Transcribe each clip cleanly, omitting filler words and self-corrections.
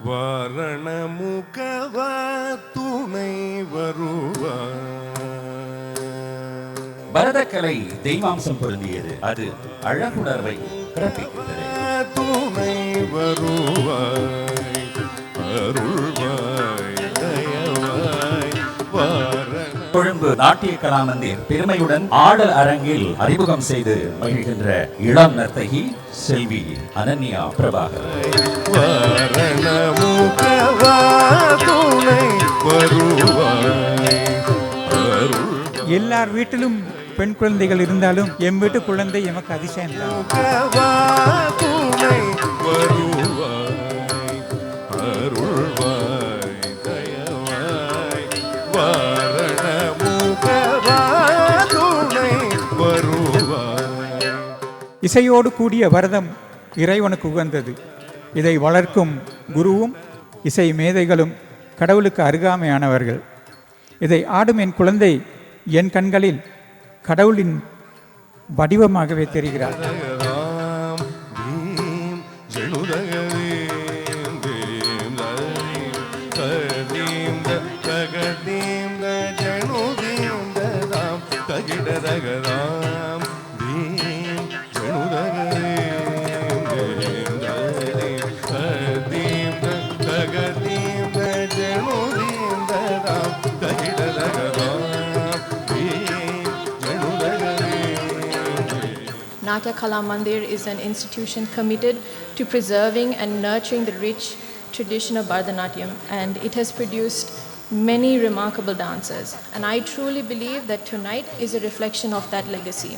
வாரணமுகவ துணை வருவாய். பரதக்கலை தெய்வாம்சம் பொருந்தியது. அது அழகுணர்வை பிறப்பிக்கின்றது. துணை வருவாய் அருள்வாய் தயவாய். கொழும்பு நாட்டிய கலாமந்திர் பெருமையுடன் ஆடல் அரங்கில் அறிமுகம் செய்து மகிழ்கின்ற இளம் நர்த்தகி செல்வி அனன்யா பிரபாகர். எல்லார் வீட்டிலும் பெண் குழந்தைகள் இருந்தாலும் எம் வீட்டு குழந்தை எமக்கு அதிசயம் தான். இசையோடு கூடிய பரதம் இறைவனுக்கு உகந்தது. இதை வளர்க்கும் குருவும் இசை மேதைகளும் கடவுளுக்கு அருகாமையானவர்கள். இதை ஆடும் என் குழந்தை என் கண்களில் கடவுளின் வடிவமாகவே தெரிகிறார். Natya Kala Mandir is an institution committed to preserving and nurturing the rich tradition of Bharatanatyam, and it has produced many remarkable dancers, and I truly believe that tonight is a reflection of that legacy.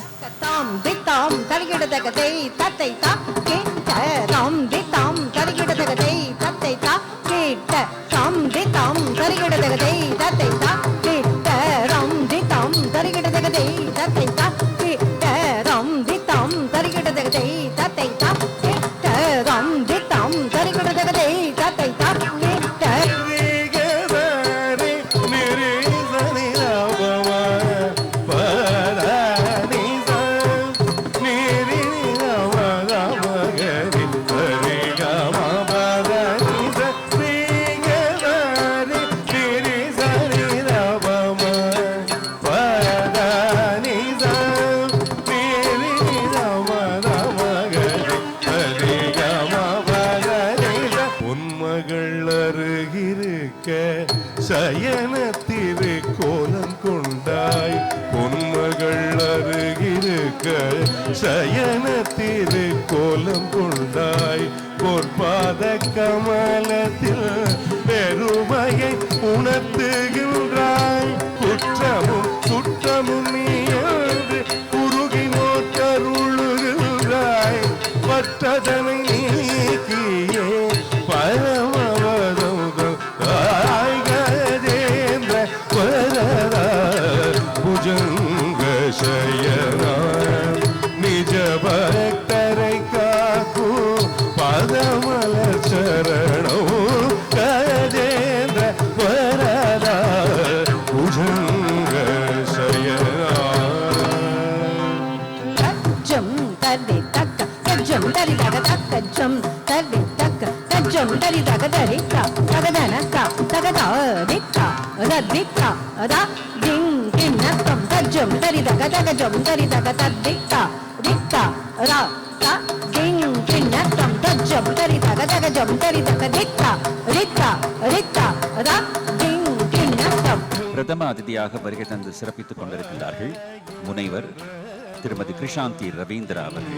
சயனத்திரு கோலம் கொண்டாய் பொன்மகள் அருகிருக்க சயனத்திரு கோலம் கொண்டாய் பொற்பாத கமலத்தில் பெருமையை உணர்த்துகின்றாய் குற்றமும் குற்றமும் நீன்று குறுகினோ கருளுகின்றாய் பற்றதனை நீக்கியே பரமவதம் புஜங்க சயனா நிஜ பக்தரை cock பதமல சரணோ Gajendra வரதா புஜங்க சயனா. கஜம் தரி தக்க கஜம் தரி தக தக்க ஜம் தரி தக்க கஜம் தரி தக தரி கா தகதன கா தகதா திக்கா ரதிக்கா ரா டிங் டிங் நக்கம் கஜம் தரி தக தக ஜம் தரி தக ததிக்கா திக்கா ரா கா டிங் டிங் நக்கம் கஜம் தரி தக தக ஜம் தரி தக திக்கா ரிக்கா ரிக்கா ரா டிங் டிங் நக்கம். பிரதம அதிதியாக வருகை தந்து சிறப்பித்துக் கொண்டிருக்கின்றார்கள் முனைவர் திருமதி கிருஷாந்தி ரவீந்திரா அவர்கள்.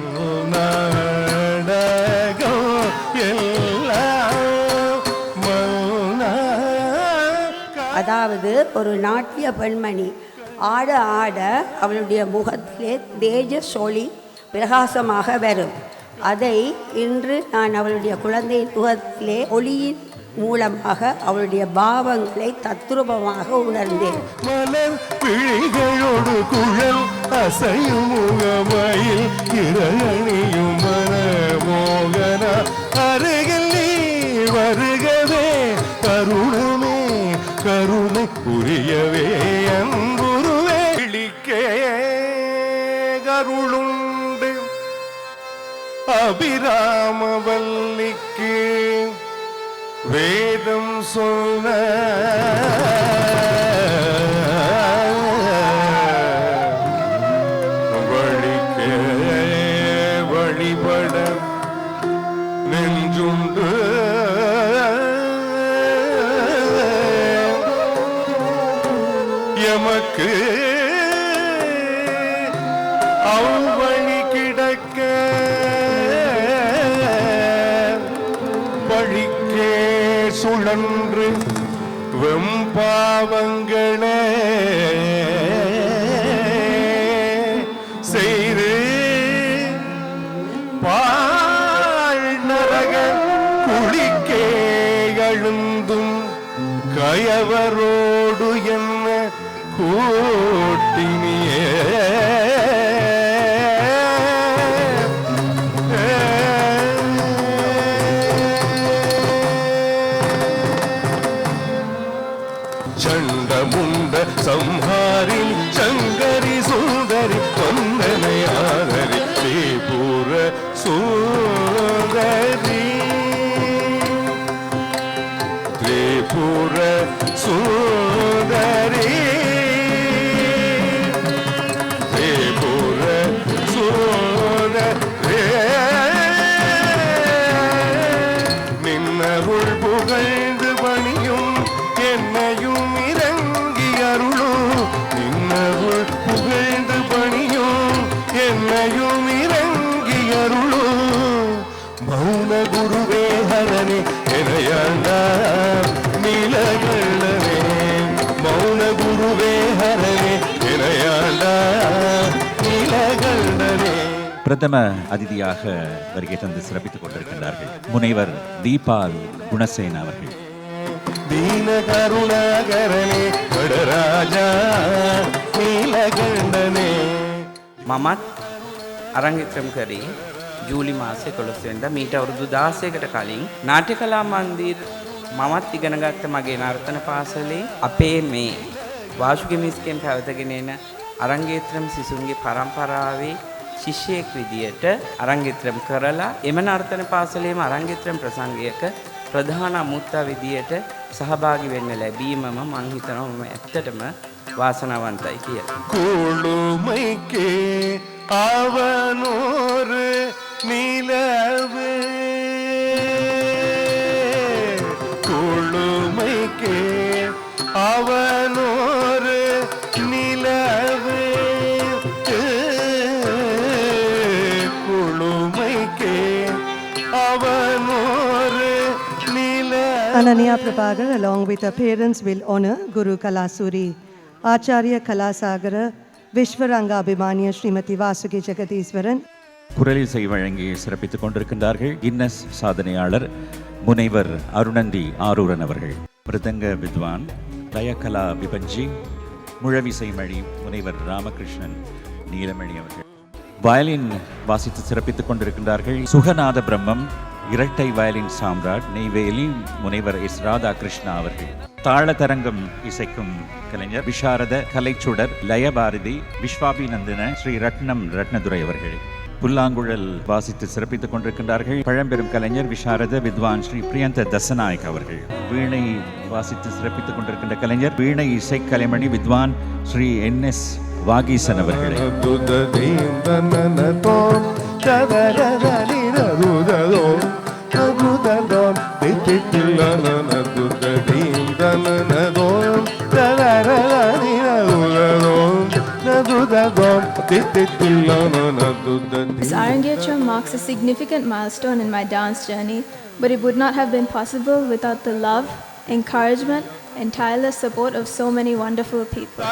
அதாவது ஒரு நாட்டிய பெண்மணி ஆட ஆட அவளுடைய முகத்திலே தேஜஸ் ஒளி பிரகாசமாக வரும். அதை இன்று நான் அவளுடைய குழந்தையின் முகத்திலே ஒளியின் மூலமாக அவளுடைய பாவங்களை தத்ரூபமாக உணர்ந்தேன். மலர் பிழிகளோடு குழல் அசையும் முகமயில் இறையணியும் மனமோகன அருகில் நீ வருகவே கருணமே கருணை புரியவே அன்புருவே இழிக்கே கருளுண்டு அபிராமவல்லிக்கு வேதம் சொன்ன வழிக்க வழிபட நெஞ்சுண்டு எமக்கு அவ்வழி கிடக்க வழிக்கே சுழன்று வெம்பாவங்களே செய்து பாழ்நரக குளிக்கே எழுந்தும் கயவரோடு என்ன கூட்டினியே சண்டமுண்ட சம்ஹாரி சங்கரி சுந்தரி வந்தனையாதரி ஸ்ரீபுர சுந்தரி திரிபுர சுந்தரி திரிபுர சுந்தரி நின்னருள் புகழ்ந்து பணியும் என்னையும் இறங்கி அருளும் நின்னருள் புகழ்ந்து பணியும் என்னையும் இறங்கி அருளும் மௌன குருவே ஹரனே எனையாண்டா நீலகண்டனே மௌன குருவே ஹரனே எனையாண்டா நீலகண்டனே. பிரதம அதிதியாக வருகை தந்து சிறப்பித்துக் கொண்டிருக்கின்றார்கள் முனைவர் தீபால் குணசேன அவர்கள். दीन करुणाकरणे गडराजा नीलकण्ठने මමත් අරංගිත්‍රම් කරේ ජූලි මාසේ 11 වෙනිදා මීට අවුරුදු 16කට කලින් නාට්‍ය කලා මන්දිර මමත් ඉගෙන ගත්ත මගේ නර්තන පාසලේ අපේ මේ වාසුගෙමිස්කෙන් පැවතගෙන එන අරංගිත්‍රම් සිසුන්ගේ පරම්පරාවේ ශිෂ්‍යයෙක් විදියට අරංගිත්‍රම් කරලා එම නර්තන පාසලේම අරංගිත්‍රම් ප්‍රසංගයක ප්‍රධාන අමුත්තා විදියට සහභාගී වෙන්න ලැබීමම මම හිතනවා මම ඇත්තටම වාසනාවන්තයි කියලා. குழுமைக்கே அவனோரு நிலவு குழுமைக்கே அவனோரு நிலவு குழுமைக்கே அவனோரு Ananya Prabhakar, along with her parents, will honor Guru Kalasuri, Acharya Kalasagara, Vishwaranga Abhimanya Srimati Vasuki Jagadiswaran. குரலில் செய் வழங்கி சிறப்பித்துக் கொண்டிருக்கின்றார்கள் கின்னஸ் சாதனையாளர் முனைவர் அருணந்தி ஆரூரன் அவர்கள். மிருதங்க வித்வான் தயகலா விபஞ்சி, முழவிசை மழி முனைவர் ராமகிருஷ்ணன் நீலமணி அவர்கள். வயலின் வாசித்து சிறப்பித்துக் கொண்டிருக்கின்றார்கள் சுகநாத பிரம்மம் இரட்டை வயலின் சாம்ராட் நெய்வேலி முனைவர் எஸ் ராதாகிருஷ்ணா அவர்கள். தாளதரங்கம் இசைக்கும் கலைஞர் விஷாரத கலைச்சுடர் லயபாரதி விஸ்வாபிநந்தன ஸ்ரீ ரத்னம் ரத்னதுரை அவர்கள். புல்லாங்குழல் வாசித்து சிறப்பித்துக் கொண்டிருக்கின்றார்கள் பழம்பெரும் கலைஞர் விஷாரத வித்வான் ஸ்ரீ பிரியந்த தசநாயக் அவர்கள். வீணை வாசித்து சிறப்பித்துக் கொண்டிருக்கின்ற கலைஞர் வீணை இசை கலைமணி வித்வான் ஸ்ரீ NS வாகீசன் அவர்கள். This Arangetram marks a significant milestone in my dance journey, but it would not have been possible without the love, encouragement, and tireless support of so many wonderful people.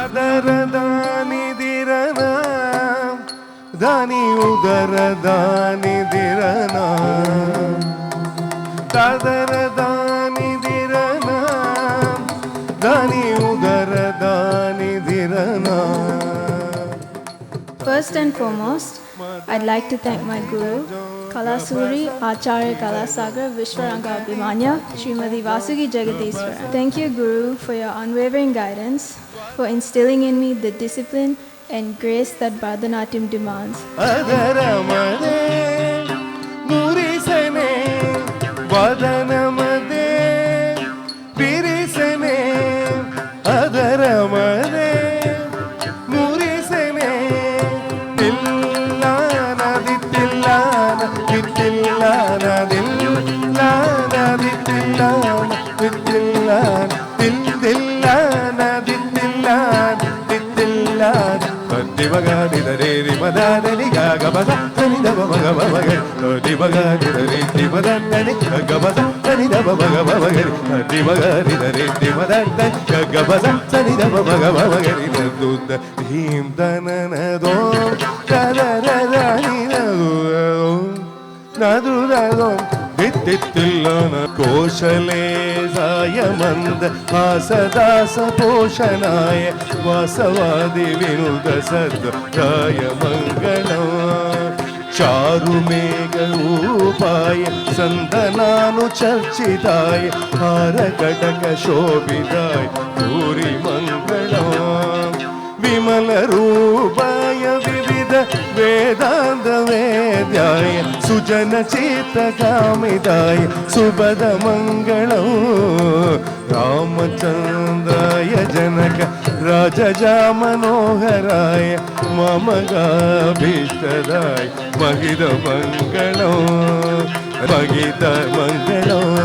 Dani udara dani dirana Tadara dani dirana Dani udara dani dirana. First and foremost, I'd like to thank my guru, Kalasuri Acharya Kalasagara Vishwaranga Abhimanya Srimati Vasuki Jagadiswaran. Thank you, Guru, for your unwavering guidance, for instilling in me the discipline and grace that Bharatanatyam demands. Adaramade Murisane Vadanamade தித்தில்லான தித்தில்லான் தில்லான தித்தில்லான் தித்தில்லான் திவகாடிதரேரி மதானி கபச தனிதவ மகமகர் திவகாடிதரே திவதனி கபச தனிதவ மகமகர் திவகாடிதரே மதன கபச தனிதவ மகமகர் துத ஹீம் தனனதோ தரரரானி நதுதோ தித்தில்லான கோஷலே சாயமந்த ஆசதாச போஷணாய வாசவாதி வினுத சத்ராய மங்களம் चारुमेघ उपाय सन्दनानुचर्चिताय हारकटक शोभिताय भूरि मङ्गलम् विमल रूपाय विविध वेदान्त वेद्याय सुजन चित्तकामिताय सुभद मङ्गलम् रामचन्द्राय जनक राजजा मनोहराय मम गाभीष्टदाय महिद मङ्गलम् महिद मङ्गलम्